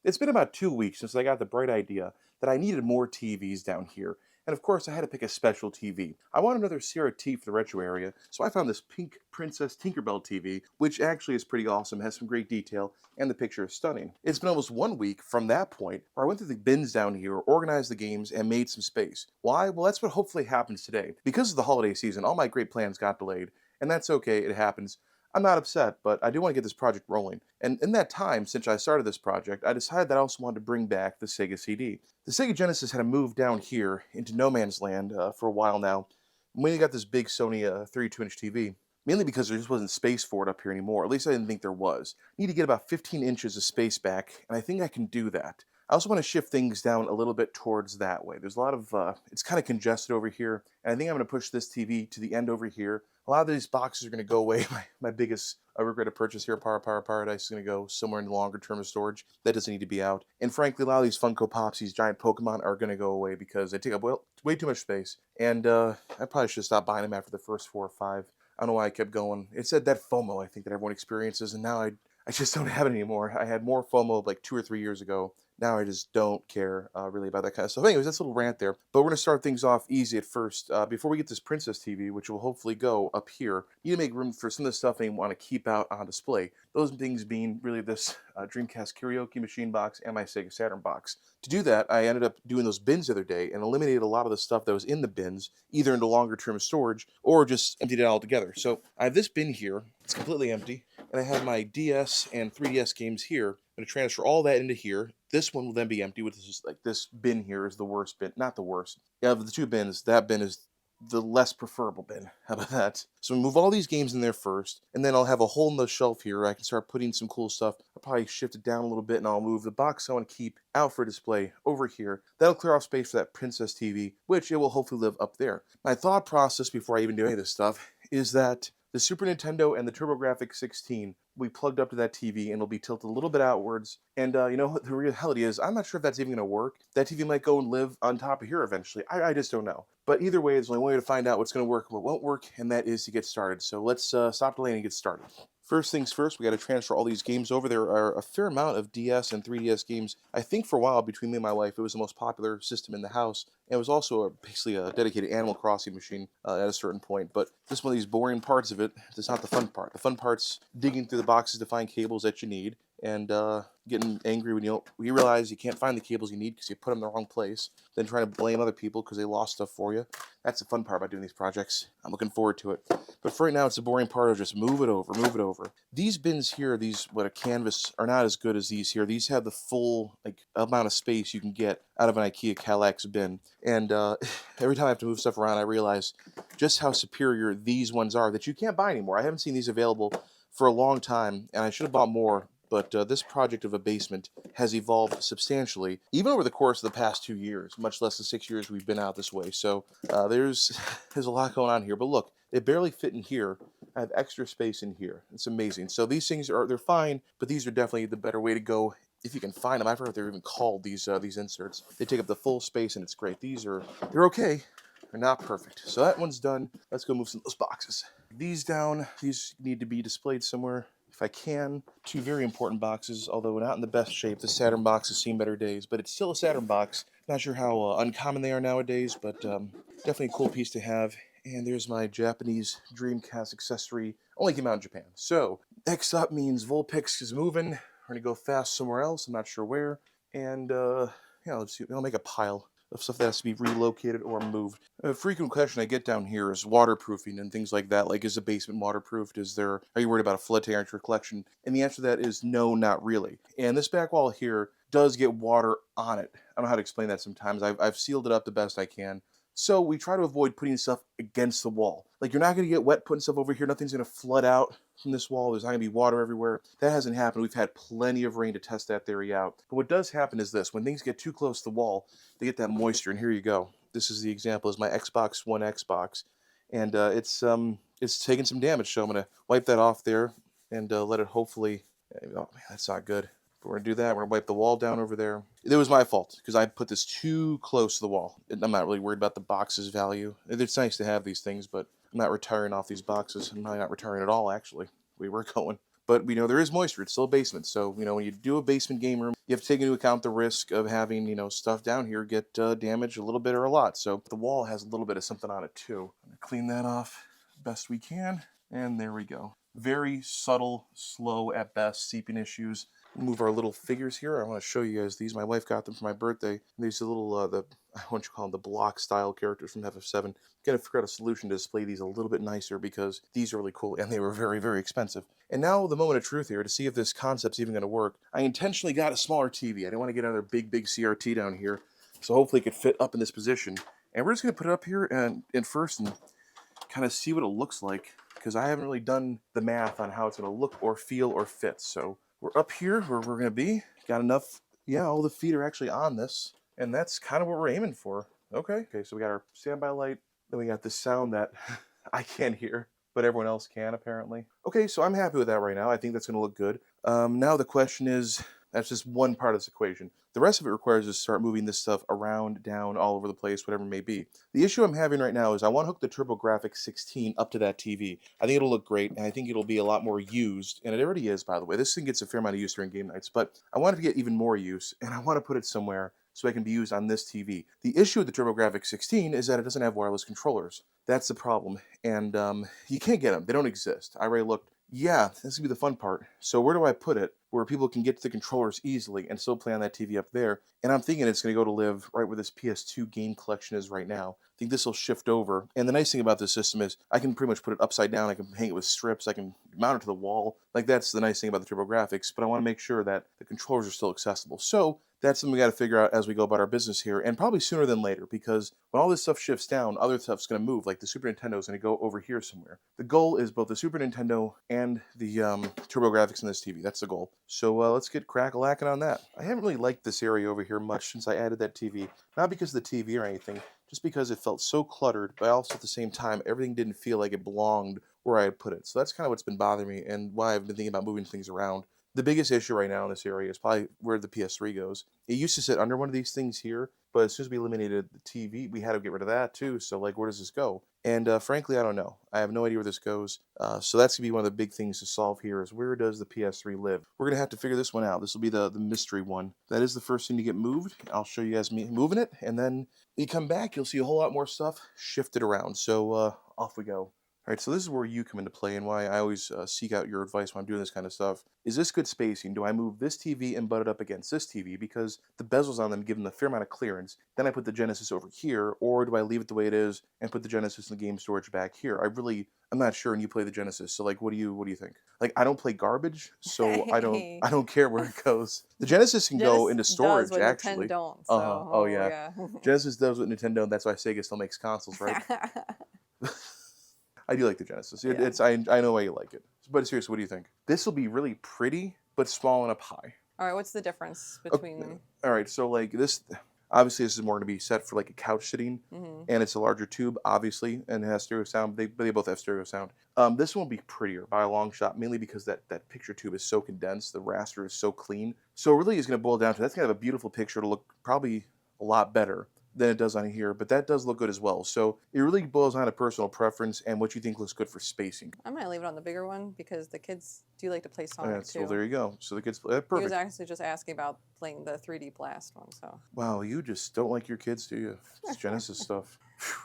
It's been about 2 weeks since I got the bright idea that I needed more TVs down here. And of course, I had to pick a special TV. I want another CRT for the retro area, so I found this pink Princess Tinker-belle TV, which actually is pretty awesome, has some great detail, and the picture is stunning. It's been almost 1 week from that point where I went through the bins down here, organized the games, and made some space. Why? Well, that's what hopefully happens today. Because of the holiday season, all my great plans got delayed, and that's okay, it happens. I'm not upset, but I do want to get this project rolling. And in that time, since I started this project, I decided that I also wanted to bring back the Sega CD. The Sega Genesis had moved down here into no man's land for a while now. When we got this big Sony 32-inch TV, mainly because there just wasn't space for it up here anymore. At least I didn't think there was. I need to get about 15 inches of space back, and I think I can do that. I also want to shift things down a little bit towards that way. There's a lot of, it's kind of congested over here, and I think I'm going to push this TV to the end over here. A lot of these boxes are going to go away. My biggest regret of purchase here, Power Paradise, is going to go somewhere in the longer term of storage. That doesn't need to be out. And frankly, a lot of these Funko Pops, these giant Pokemon, are going to go away because they take up way too much space. And I probably should stop buying them after the first 4 or 5. I don't know why I kept going. It's that FOMO, I think, that everyone experiences, and now I just don't have it anymore. I had more FOMO like 2 or 3 years ago. Now I just don't care really about that kind of stuff. Anyways, that's a little rant there. But we're going to start things off easy at first. Before we get this Princess TV, which will hopefully go up here, you need to make room for some of the stuff they want to keep out on display. Those things being really this Dreamcast karaoke machine box and my Sega Saturn box. To do that, I ended up doing those bins the other day and eliminated a lot of the stuff that was in the bins, either into longer term storage or just emptied it all together. So I have this bin here. It's completely empty. And I have my DS and 3DS games here. I'm going to transfer all that into here. This one will then be empty, which is just like this bin here is the worst bin. Not the worst. Yeah, of the two bins, that bin is the less preferable bin. How about that? So we move all these games in there first, and then I'll have a hole in the shelf here where I can start putting some cool stuff. I'll probably shift it down a little bit, and I'll move the box I want to keep out for display over here. That'll clear off space for that Princess TV, which it will hopefully live up there. My thought process before I even do any of this stuff is that the Super Nintendo and the TurboGrafx 16 will be plugged up to that TV and it'll be tilted a little bit outwards. And you know, the reality is, I'm not sure if that's even going to work. That TV might go and live on top of here eventually. I just don't know. But either way, there's only one way to find out what's going to work and what won't work, and that is to get started. So let's stop delaying and get started. First things first, we got to transfer all these games over. There are a fair amount of DS and 3DS games. I think for a while, between me and my wife, it was the most popular system in the house. And it was also basically a dedicated Animal Crossing machine at a certain point. But this one of these boring parts of it is not the fun part. The fun part's digging through the boxes to find cables that you need, and getting angry when you realize you can't find the cables you need because you put them in the wrong place, then trying to blame other people because they lost stuff for you. That's the fun part about doing these projects. I'm looking forward to it. But for right now, it's the boring part of just move it over. These bins here, what a canvas, are not as good as these here. These have the full amount of space you can get out of an IKEA Kallax bin. And every time I have to move stuff around, I realize just how superior these ones are that you can't buy anymore. I haven't seen these available for a long time, and I should have bought more. But this project of a basement has evolved substantially, even over the course of the past 2 years, much less the 6 years we've been out this way. So there's a lot going on here. But look, they barely fit in here. I have extra space in here. It's amazing. So these things they're fine, but these are definitely the better way to go if you can find them. I forgot what they're even called, these inserts. They take up the full space, and it's great. They're okay. They're not perfect. So that one's done. Let's go move some of those boxes. These down. These need to be displayed somewhere. If I can, 2 very important boxes, although not in the best shape. The Saturn box has seen better days, but it's still a Saturn box. Not sure how uncommon they are nowadays, but definitely a cool piece to have. And there's my Japanese Dreamcast accessory. Only came out in Japan. So, next up means Vulpix is moving. We're going to go fast somewhere else. I'm not sure where. And, let's see. I'll make a pile of stuff that has to be relocated or moved. A frequent question I get down here is waterproofing and things like that. Like, is the basement waterproofed? Are you worried about a flood tearing into your collection? And the answer to that is no, not really. And this back wall here does get water on it. I don't know how to explain that sometimes. I've sealed it up the best I can. So we try to avoid putting stuff against the wall. Like, you're not going to get wet putting stuff over here. Nothing's going to flood out from this wall. There's not going to be water everywhere. That hasn't happened. We've had plenty of rain to test that theory out. But what does happen is this. When things get too close to the wall, they get that moisture. And here you go. This is the example. Is my Xbox One Xbox. And it's taking some damage. So I'm going to wipe that off there and let it hopefully... Oh, man, that's not good. We're going to do that. We're going to wipe the wall down over there. It was my fault because I put this too close to the wall. I'm not really worried about the box's value. It's nice to have these things, but I'm not retiring off these boxes. I'm not retiring at all, actually. We were going. But, there is moisture. It's still a basement. So, when you do a basement game room, you have to take into account the risk of having, stuff down here get damaged a little bit or a lot. So the wall has a little bit of something on it too. I'm gonna clean that off best we can, and there we go. Very subtle, slow at best, seeping issues. Move our little figures here. I want to show you guys these. My wife got them for my birthday. These are little, what you call them, the block style characters from FF7. Gonna figure out a solution to display these a little bit nicer because these are really cool and they were very, very expensive. And now the moment of truth here to see if this concept's even gonna work. I intentionally got a smaller TV. I didn't want to get another big, big CRT down here. So hopefully it could fit up in this position. And we're just gonna put it up here and first and kind of see what it looks like, because I haven't really done the math on how it's going to look or feel or fit. So we're up here where we're going to be. Got enough. Yeah, all the feet are actually on this, and that's kind of what we're aiming for. Okay, so we got our standby light. Then we got this sound that I can't hear, but everyone else can apparently. Okay, so I'm happy with that right now. I think that's going to look good. Now the question is, that's just one part of this equation. The rest of it requires us to start moving this stuff around, down, all over the place, whatever it may be. The issue I'm having right now is I want to hook the TurboGrafx 16 up to that TV. I think it'll look great, and I think it'll be a lot more used, and it already is, by the way. This thing gets a fair amount of use during game nights, but I want it to get even more use, and I want to put it somewhere so it can be used on this TV. The issue with the TurboGrafx 16 is that it doesn't have wireless controllers. That's the problem, and you can't get them. They don't exist. I already looked. Yeah, this is going to be the fun part. So where do I put it where people can get to the controllers easily and still play on that TV up there? And I'm thinking it's going to go to live right where this PS2 game collection is right now. I think this will shift over. And the nice thing about this system is I can pretty much put it upside down. I can hang it with strips. I can mount it to the wall. Like, that's the nice thing about the TurboGrafx. But I want to make sure that the controllers are still accessible. So that's something we got to figure out as we go about our business here, and probably sooner than later, because when all this stuff shifts down, other stuff's going to move. Like the Super Nintendo is going to go over here somewhere. The goal is both the Super Nintendo and the TurboGrafx in this TV. That's the goal. So let's get crack-a-lacking on that. I haven't really liked this area over here much since I added that TV. Not because of the TV or anything, just because it felt so cluttered, but also at the same time, everything didn't feel like it belonged where I had put it. So that's kind of what's been bothering me and why I've been thinking about moving things around. The biggest issue right now in this area is probably where the PS3 goes. It used to sit under one of these things here, but as soon as we eliminated the TV, we had to get rid of that too. So, like, where does this go? And frankly, I don't know. I have no idea where this goes. So that's going to be one of the big things to solve here is where does the PS3 live? We're going to have to figure this one out. This will be the mystery one. That is the first thing to get moved. I'll show you guys me moving it. And then when you come back, you'll see a whole lot more stuff shifted around. So off we go. All right, so this is where you come into play and why I always seek out your advice when I'm doing this kind of stuff. Is this good spacing? Do I move this TV and butt it up against this TV because the bezels on them give them a fair amount of clearance? Then I put the Genesis over here, or do I leave it the way it is and put the Genesis and the game storage back here? I'm not sure, and you play the Genesis, so like, what do you think? Like, I don't play garbage, so I don't care where it goes. The Genesis can go into storage, does what actually. Nintendo don't, so, Oh yeah. Genesis does what Nintendo, and that's why Sega still makes consoles, right? I do like the Genesis. I know why you like it. But seriously, what do you think? This will be really pretty, but small and up high. All right, what's the difference between them? All right, so like this, obviously this is more going to be set for like a couch sitting, and it's a larger tube, obviously, and it has stereo sound. They both have stereo sound. This one will be prettier by a long shot, mainly because that picture tube is so condensed. The raster is so clean. So it really is going to boil down to that's going to have a beautiful picture to look probably a lot better than it does on here, but that does look good as well. So it really boils down to personal preference and what you think looks good for spacing. I might leave it on the bigger one because the kids do like to play Sonic too. Well, there you go. So the kids play. Perfect. He was actually just asking about playing the 3D Blast one. So. Wow, you just don't like your kids, do you? It's Genesis stuff.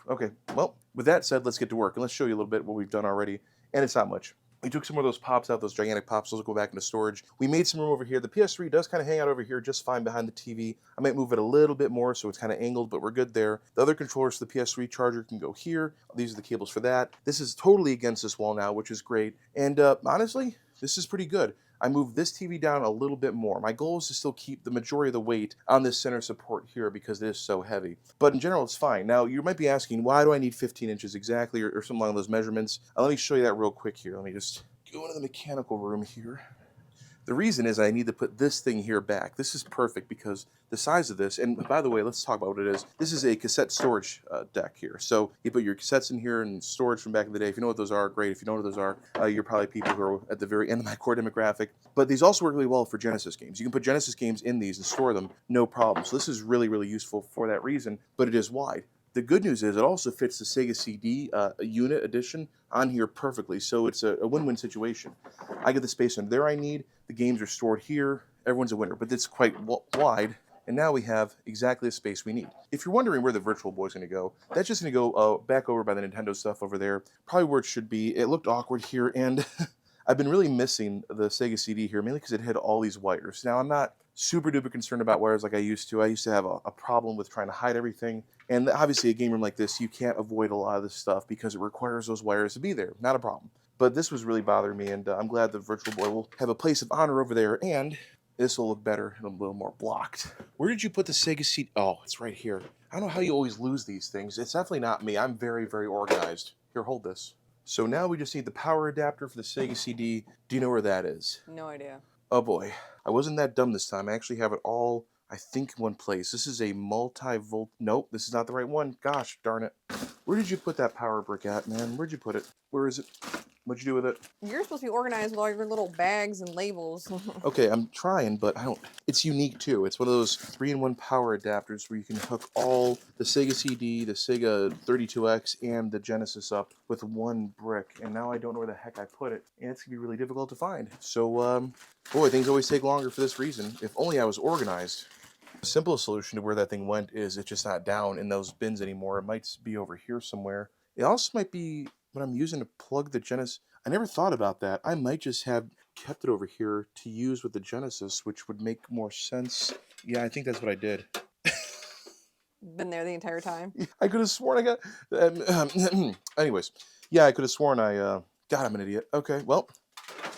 Okay, well, with that said, let's get to work and let's show you a little bit what we've done already. And it's not much. We took some of those pops out, those gigantic pops, those will go back into storage. We made some room over here. The PS3 does kind of hang out over here just fine behind the TV. I might move it a little bit more so it's kind of angled, but we're good there. The other controllers for the PS3 charger can go here. These are the cables for that. This is totally against this wall now, which is great. And honestly, this is pretty good. I moved this TV down a little bit more. My goal is to still keep the majority of the weight on this center support here because it is so heavy. But in general, it's fine. Now, you might be asking, why do I need 15 inches exactly or something along those measurements? Let me show you that real quick here. Let me just go into the mechanical room here. The reason is I need to put this thing here back. This is perfect because the size of this, and by the way, let's talk about what it is. This is a cassette storage deck here. So you put your cassettes in here and storage from back in the day. If you know what those are, great. If you don't know what those are, you're probably people who are at the very end of my core demographic. But these also work really well for Genesis games. You can put Genesis games in these and store them, no problem. So this is really, really useful for that reason, but it is wide. The good news is it also fits the Sega CD unit edition on here perfectly, so it's a win-win situation. I get the space under there I need, the games are stored here, everyone's a winner. But it's quite wide, and now we have exactly the space we need. If you're wondering where the Virtual Boy is going to go, that's just going to go back over by the Nintendo stuff over there, probably where it should be. It looked awkward here, and I've been really missing the Sega CD here, mainly because it had all these wires. Now, I'm not super duper concerned about wires like I used to. I used to have a problem with trying to hide everything. And obviously, a game room like this, you can't avoid a lot of this stuff because it requires those wires to be there. Not a problem. But this was really bothering me, and I'm glad the Virtual Boy will have a place of honor over there, and this will look better and a little more blocked. Where did you put the Sega CD? Oh, it's right here. I don't know how you always lose these things. It's definitely not me. I'm very, very organized. Here, hold this. So now we just need the power adapter for the Sega CD. Do you know where that is? No idea. Oh boy, I wasn't that dumb this time. I actually have it all, I think, in one place. This is a multi-volt. Nope, this is not the right one. Gosh darn it. Where did you put that power brick at, man? Where'd you put it? Where is it? What'd you do with it? You're supposed to be organized with all your little bags and labels. Okay, I'm trying, but I don't. It's unique too. It's one of those 3-in-1 power adapters where you can hook all the Sega CD, the Sega 32X, and the Genesis up with one brick. And now I don't know where the heck I put it, and it's gonna be really difficult to find. So, boy, things always take longer for this reason. If only I was organized. The simplest solution to where that thing went is it's just not down in those bins anymore. It might be over here somewhere. It also might be what I'm using to plug the Genesis. I never thought about that. I might just have kept it over here to use with the Genesis, which would make more sense. Yeah, I think that's what I did. Been there the entire time. I could have sworn I got... anyways, yeah, I could have sworn I... God, I'm an idiot. Okay, well,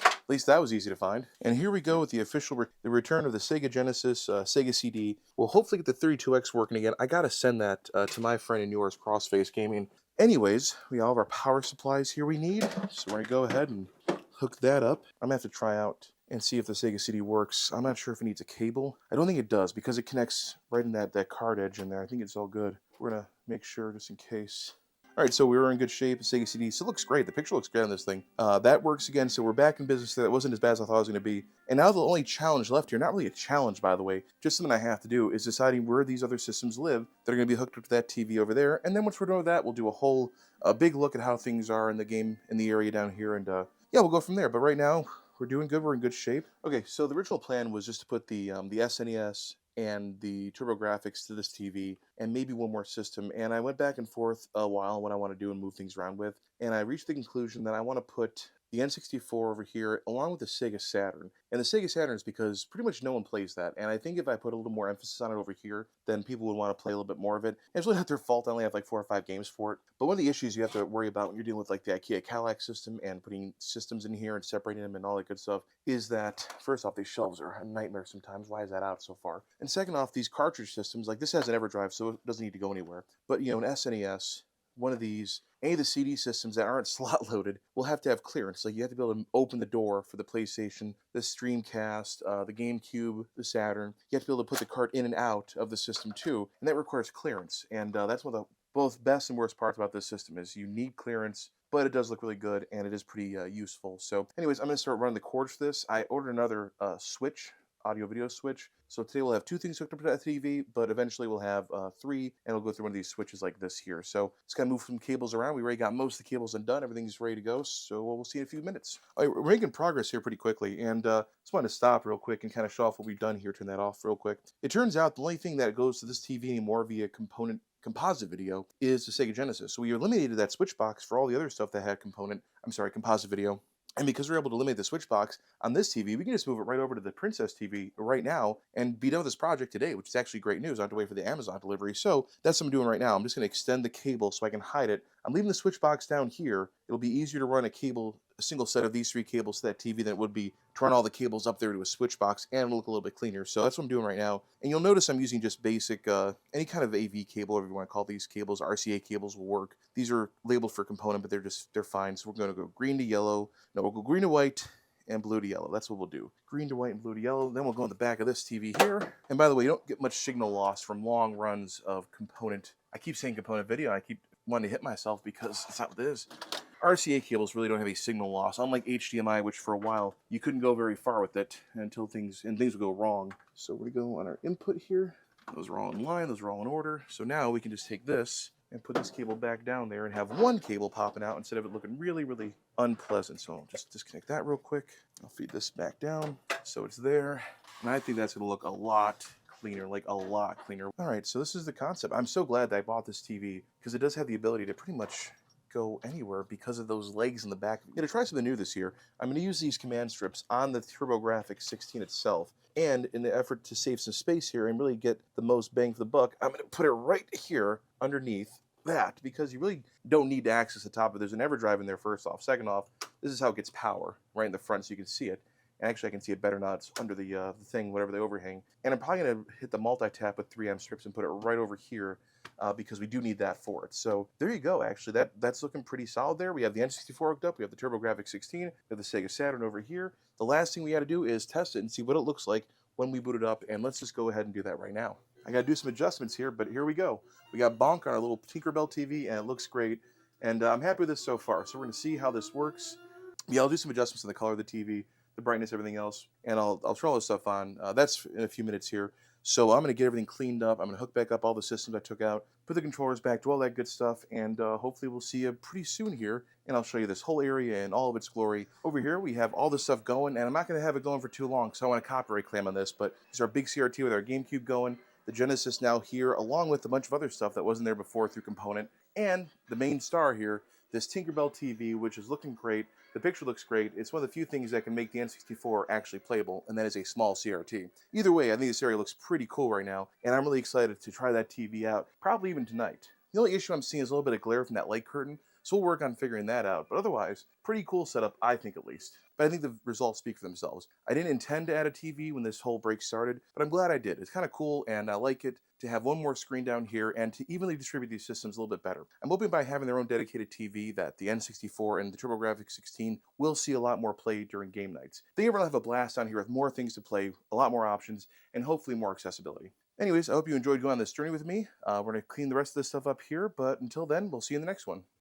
at least that was easy to find. And here we go with the official... the return of the Sega Genesis, Sega CD. We'll hopefully get the 32X working again. I gotta send that to my friend and yours, Crossface Gaming. Anyways, we all have our power supplies here we need, so we're going to go ahead and hook that up. I'm going to have to try out and see if the Sega CD works. I'm not sure if it needs a cable. I don't think it does because it connects right in that card edge in there. I think it's all good. We're going to make sure just in case. All right, so we were in good shape. The Sega CD still looks great. The picture looks great on this thing. That works again, so we're back in business. That wasn't as bad as I thought it was going to be. And now the only challenge left here, not really a challenge, by the way, just something I have to do, is deciding where these other systems live that are going to be hooked up to that TV over there. And then once we're done with that, we'll do a big look at how things are in the game, in the area down here. And yeah, we'll go from there. But right now, we're doing good. We're in good shape. Okay, so the original plan was just to put the SNES and the TurboGrafx to this TV, and maybe one more system. And I went back and forth a while on what I want to do and move things around with, and I reached the conclusion that I want to put the N64 over here along with the Sega Saturn. And the Sega Saturn is because pretty much no one plays that, and I think if I put a little more emphasis on it over here, then people would want to play a little bit more of it. And it's really not their fault. I only have like 4 or 5 games for it. But one of the issues you have to worry about when you're dealing with like the IKEA Cadillac system and putting systems in here and separating them and all that good stuff is that, first off, these shelves are a nightmare sometimes. Why is that out so far? And second off, these cartridge systems, like this has an EverDrive, so it doesn't need to go anywhere. But, you know, an SNES, one of these, any of the CD systems that aren't slot loaded will have to have clearance. Like you have to be able to open the door for the PlayStation, the Streamcast, the GameCube, the Saturn. You have to be able to put the cart in and out of the system too, and that requires clearance. And that's one of the both best and worst parts about this system is you need clearance, but it does look really good and it is pretty useful. So anyways, I'm going to start running the cords for this. I ordered another switch, audio video switch. So today we'll have 2 things hooked up to that TV, but eventually we'll have 3, and we'll go through one of these switches like this here. So let's kind of move some cables around. We already got most of the cables undone. Everything's ready to go, so we'll see in a few minutes. All right, we're making progress here pretty quickly, and just wanted to stop real quick and kind of show off what we've done here. Turn that off real quick. It turns out the only thing that goes to this TV anymore via composite video is the Sega Genesis. So we eliminated that switch box for all the other stuff that had composite video. And because we're able to eliminate the switch box on this TV, we can just move it right over to the Princess TV right now and be done with this project today, which is actually great news. I have to wait for the Amazon delivery. So that's what I'm doing right now. I'm just going to extend the cable so I can hide it. I'm leaving the switch box down here. It'll be easier to run a single set of these 3 cables to that TV than it would be to run all the cables up there to a switch box, and it'll look a little bit cleaner. So that's what I'm doing right now. And you'll notice I'm using just basic, any kind of AV cable, whatever you want to call these cables. RCA cables will work. These are labeled for component, but they're fine. So we're going to go green to yellow. No, we'll go green to white and blue to yellow. That's what we'll do. Green to white and blue to yellow. Then we'll go in the back of this TV here. And by the way, you don't get much signal loss from long runs of component. I keep saying component video. I keep wanting to hit myself because that's not what it is. RCA cables really don't have a signal loss, unlike HDMI, which for a while you couldn't go very far with it until things would go wrong. So we're going to go on our input here. Those are all in line. Those are all in order. So now we can just take this and put this cable back down there and have one cable popping out instead of it looking really, really unpleasant. So I'll just disconnect that real quick. I'll feed this back down so it's there. And I think that's going to look a lot cleaner, like a lot cleaner. All right, so this is the concept. I'm so glad that I bought this TV because it does have the ability to pretty much go anywhere because of those legs in the back. Yeah, to try something new this year, I'm going to use these command strips on the TurboGrafx 16 itself. And in the effort to save some space here and really get the most bang for the buck, I'm going to put it right here underneath that because you really don't need to access the top of it. There's an EverDrive in there first off. Second off, this is how it gets power right in the front so you can see it. And actually, I can see it better now. It's under the thing, whatever they overhang. And I'm probably going to hit the multi-tap with 3M strips and put it right over here because we do need that for it. So there you go, actually. That's looking pretty solid there. We have the N64 hooked up. We have the TurboGrafx 16. We have the Sega Saturn over here. The last thing we got to do is test it and see what it looks like when we boot it up. And let's just go ahead and do that right now. I got to do some adjustments here, but here we go. We got bonk on our little Tinker-belle TV, and it looks great. And I'm happy with this so far. So we're going to see how this works. Yeah, I'll do some adjustments in the color of the TV, the brightness, everything else, and I'll turn all this stuff on. That's in a few minutes here. So I'm going to get everything cleaned up. I'm going to hook back up all the systems I took out, put the controllers back, do all that good stuff, and hopefully we'll see you pretty soon here. And I'll show you this whole area in all of its glory. Over here we have all this stuff going, and I'm not going to have it going for too long, so I want a copyright claim on this, but this is our big CRT with our GameCube going, the Genesis now here, along with a bunch of other stuff that wasn't there before through Component, and the main star here, this Tinker-belle TV, which is looking great. The picture looks great. It's one of the few things that can make the N64 actually playable, and that is a small CRT. Either way, I think this area looks pretty cool right now, and I'm really excited to try that TV out, probably even tonight. The only issue I'm seeing is a little bit of glare from that light curtain, so we'll work on figuring that out. But otherwise, pretty cool setup, I think at least. But I think the results speak for themselves. I didn't intend to add a TV when this whole break started, but I'm glad I did. It's kind of cool, and I like it to have one more screen down here and to evenly distribute these systems a little bit better. I'm hoping by having their own dedicated TV that the N64 and the TurboGrafx 16 will see a lot more play during game nights. They will have a blast down here with more things to play, a lot more options, and hopefully more accessibility. Anyways, I hope you enjoyed going on this journey with me. We're going to clean the rest of this stuff up here, but until then, we'll see you in the next one.